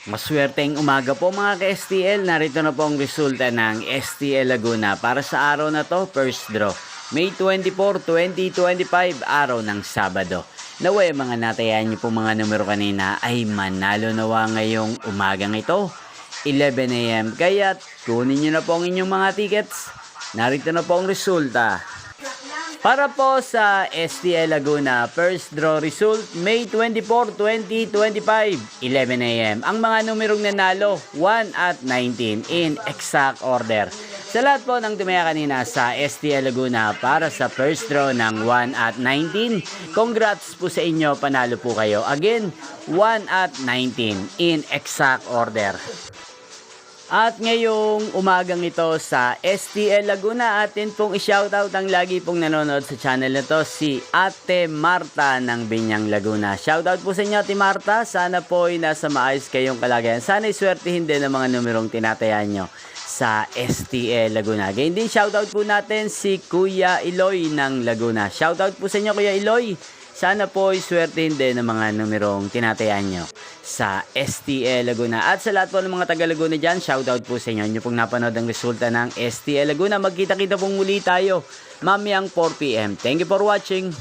Maswerteng umaga po mga ka-STL. Narito na po ang resulta ng STL Laguna para sa araw na to, first draw. May 24, 2025, araw ng Sabado. Naway mga natayan niyo po mga numero kanina ay manalo nawa ngayong umagang ito, 11 AM. Kaya kunin niyo na po ang inyong mga tickets. Narito na po ang resulta. Para po sa STL Laguna, first draw result, May 24, 2025, 11 AM. Ang mga numerong nanalo, 1 at 19 in exact order. Sa lahat po ng tumaya kanina sa STL Laguna para sa first draw ng 1 at 19, congrats po sa inyo, panalo po kayo. Again, 1 at 19 in exact order. At ngayong umagang ito sa STL Laguna, atin pong i-shoutout ang lagi pong nanonood sa channel na to, si Ate Marta ng Binyang Laguna. Shoutout po sa inyo, Ate Marta. Sana po ay nasa maayos kayong kalagayan. Sana iswertihin din ang mga numerong tinatayan nyo sa STL Laguna. Ganyan din, shoutout po natin si Kuya Iloy ng Laguna. Shoutout po sa inyo, Kuya Iloy. Sana po iswertihin din ang mga numerong tinatayan nyo sa STL Laguna. At sa lahat po ng mga taga Laguna dyan, shoutout po sa inyo. Nyo pong napanood ang resulta ng STL Laguna. Magkita-kita pong muli tayo mamayang 4 PM. Thank you for watching.